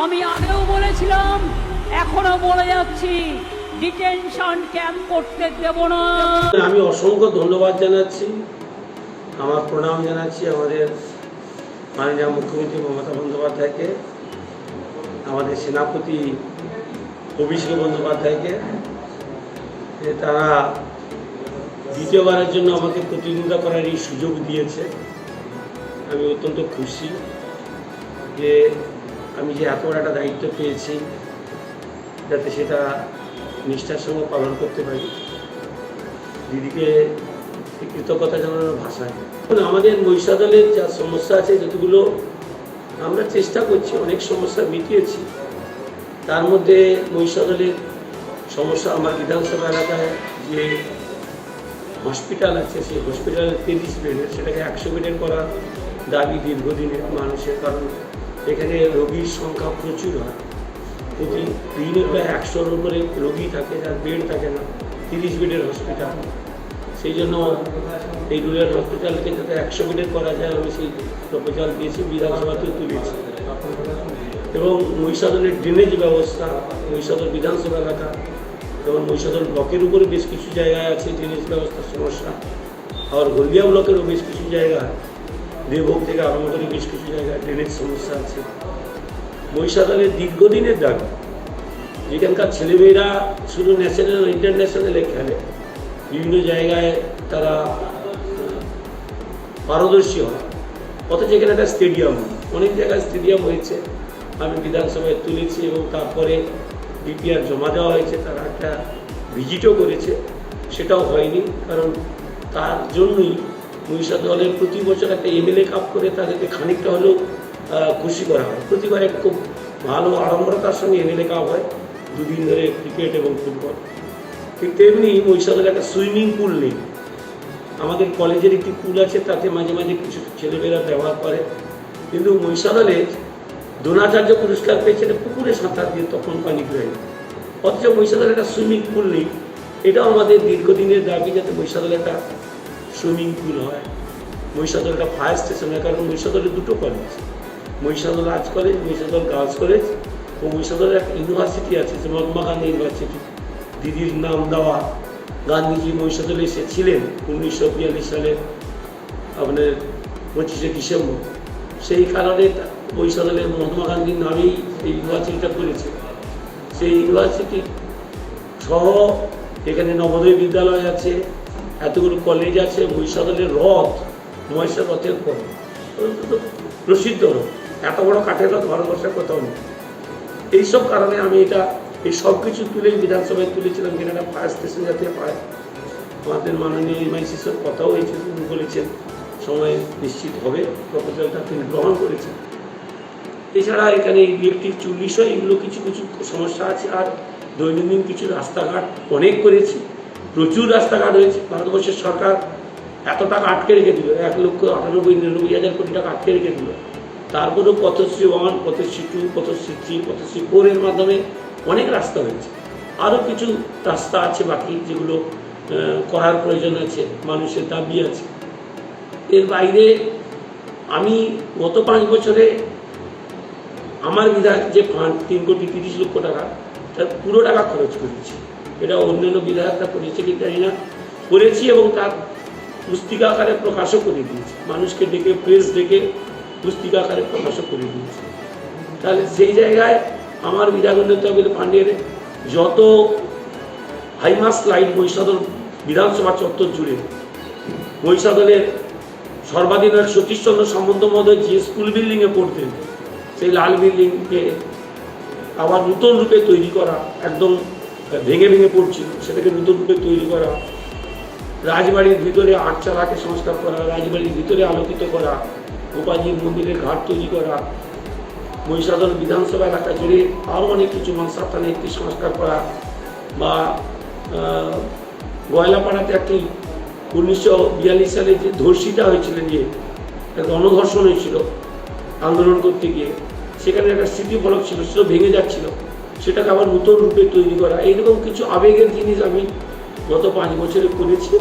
আমি আগেও বলেছিলাম, এখনো বলে যাচ্ছি, ডিটেনশন ক্যাম্প করতে দেব না। আমি অসংখ্য ধন্যবাদ জানাচ্ছি, আমার প্রণাম জানাচ্ছি আমাদের মাননীয় মুখ্যমন্ত্রী মমতা বন্দ্যোপাধ্যায়কে, আমাদের সেনাপতি অভিষেক বন্দ্যোপাধ্যায়কে, যে তারা দ্বিতীয়বারের জন্য আমাকে প্রতিনিধিত্ব করার এই সুযোগ দিয়েছে। আমি অত্যন্ত খুশি যে আমি যে এত বড় একটা দায়িত্ব পেয়েছি, যাতে সেটা নিষ্ঠার সঙ্গে পালন করতে পারি। দিদিকে কৃতজ্ঞতা জানানোর ভাষায় আমাদের মহিষাদলের যা সমস্যা আছে, যতগুলো আমরা চেষ্টা করছি, অনেক সমস্যা মিটিয়েছি। তার মধ্যে মহিষাদলের সমস্যা, আমার বিধানসভা এলাকায় যে হসপিটাল আছে, সেই হসপিটালের 30 বেডের, সেটাকে 100 বেডের করার দাবি দীর্ঘদিনের মানুষের। কারণ এখানে রোগীর সংখ্যা প্রচুর হয়, প্রতিদিনে প্রায় 100-র উপরে রোগী থাকে, যার বেড থাকে না। 30 বেডের হসপিটাল, সেই জন্য এই রুরাল হসপিটালকে যাতে 100 বেডের করা যায়, আমি সেই প্রপোজাল দিয়েছি, বিধানসভাতেও তুলেছি। এবং মহিষাদলের ড্রেনেজ ব্যবস্থা, মহিষাদল বিধানসভা এলাকা এবং মহিষাদল ব্লকের উপরে বেশ কিছু জায়গায় আছে ড্রেনেজ ব্যবস্থার সমস্যা। আর হলদিয়া ব্লকেরও বেশ কিছু জায়গায়, দেবভোগ থেকে আরম্ভ করে বেশ কিছু জায়গায় ড্রেনেজ সমস্যা আছে। মহিষাদলের দীর্ঘদিনের দাবি, যেখানকার ছেলেমেয়েরা শুধু ন্যাশনাল ইন্টারন্যাশনালে খেলে, বিভিন্ন জায়গায় তারা পারদর্শী হয়, অথচ এখানে একটা স্টেডিয়াম, অনেক জায়গায় স্টেডিয়াম হয়েছে, আমি বিধানসভায় তুলেছি এবং তারপরে ডিপিআর জমা দেওয়া হয়েছে, তারা একটা ভিজিটও করেছে, সেটাও হয়নি। কারণ তার জন্যই মহিষাদলের প্রতি বছর একটা এমএলএ কাপ করে তাদেরকে খানিকটা হলেও খুশি করা হয়। প্রতিবার খুব ভালো আড়ম্বরতার সঙ্গে এমএলএ কাপ হয়, 2 দিন ধরে ক্রিকেট এবং ফুটবল। ঠিক তেমনি মহিষাদলে একটা সুইমিং পুল নেই। আমাদের কলেজের একটি পুল আছে, তাতে মাঝে মাঝে কিছু ছেলেমেয়েরা ব্যবহার করে, কিন্তু মহিষাদলে দ্রোণাচার্য পুরস্কার পেয়েছে পুকুরে সাঁতার দিয়ে, তখন পানি ঘুরে। অথচ মহিষাদলে একটা সুইমিং পুল নেই। এটাও আমাদের দীর্ঘদিনের দাবি, যাতে মহিষাদলে একটা সুইমিং পুল হয়, মহিষাদল একটা ফায়ার স্টেশন হয়। কারণ মহিষাদলে 2টো college, Mahishadal arts college, Mahishadal girls college, ও মহিষাদলের একটা ইউনিভার্সিটি আছে, যে মহাত্মা গান্ধী ইউনিভার্সিটি, দিদির নাম দেওয়া। গান্ধীজি মহিষাদলে এসেছিলেন 1942 সালে আপনার 25শে ডিসেম্বর। সেই কারণে মহিষাদলে মহাত্মা গান্ধীর নামেই এই ইউনিভার্সিটিটা করেছে। সেই ইউনিভার্সিটি সহ এখানে নবোদয় বিদ্যালয় আছে, এতগুলো কলেজ আছে। মহিষাদলের রথ, মহিষার রথের পর প্রসিদ্ধ রথ, এত বড় কাঠের রথ ভারতবর্ষের কোথাও নেই। এইসব কারণে আমি এই সব কিছু তুলেই বিধানসভায় তুলেছিলাম, কিনা একটা ফায়ার স্টেশন যাতে পায়। আমাদের মাননীয় এমআইসির সাথে কথাও হয়েছে, তিনি বলেছেন সময় নিশ্চিত হবে, প্রপোজালটা তিনি গ্রহণ করেছেন। এছাড়া এখানে ইলেকট্রিক চুল্লি সহ এগুলো কিছু কিছু সমস্যা আছে। আর দৈনন্দিন কিছু রাস্তাঘাট অনেক করেছি, প্রচুর রাস্তাঘাট হয়েছে। ভারতবর্ষের সরকার এত টাকা আটকে রেখে দিল, 1,99,99,000 কোটি টাকা আটকে রেখে দিল। তারপরেও পথশ্রী 1, পথশ্রী 2, পথশ্রী 3, পথশ্রী 4 এর মাধ্যমে অনেক রাস্তা হয়েছে। আরও কিছু রাস্তা আছে বাকি, যেগুলো করার প্রয়োজন আছে, মানুষের দাবি আছে। এর বাইরে আমি গত 5 বছরে আমার বিধায়ক যে ফান্ড 3,30,00,000 টাকা, তার পুরো টাকা খরচ করেছি। এটা অন্যান্য বিধায়করা করেছে কি জানি না, করেছি। এবং তার পুস্তিকা আকারে প্রকাশও করে দিয়েছি, মানুষকে ডেকে, প্রেস ডেকে পুস্তিকা আকারে প্রকাশও করে দিয়েছি। তাহলে সেই জায়গায় আমার বিধায়ক ফান্ডের যত হাইমাস লাইট মহিষাদল বিধানসভা চত্বর জুড়ে, মহিষাদলের সর্বাধিনায়ক সতীশচন্দ্র সামন্ত মহোদয় যে স্কুল বিল্ডিংয়ে পড়তেন, সেই লাল বিল্ডিংকে আবার নতুন রূপে তৈরি করা, একদম ভেঙে ভেঙে পড়ছিল, সেটাকে নতুন রূপে তৈরি করা। রাজবাড়ির ভিতরে আটচালাকে সংস্কার করা, রাজবাড়ির ভিতরে আলোকিত করা, গোপালজির মন্দিরের ঘাট তৈরি করা, মহিষাদল বিধানসভা এলাকা জুড়ে আরও অনেক কিছু মনসাস্থানে একটি সংস্কার করা, বা গয়লাপাড়াতে একটি 1942 সালে যে ধর্ষিতা হয়েছিলেন, যে গণধর্ষণ হয়েছিল আন্দোলন করতে গিয়ে, সেখানে একটা স্মৃতি ফলক ছিল, সেটা ভেঙে যাচ্ছিল, সেটাকে আবার নতুন রূপে তৈরি করা। এইরকম কিছু আবেগের জিনিস আমি গত 5 বছরে করেছি।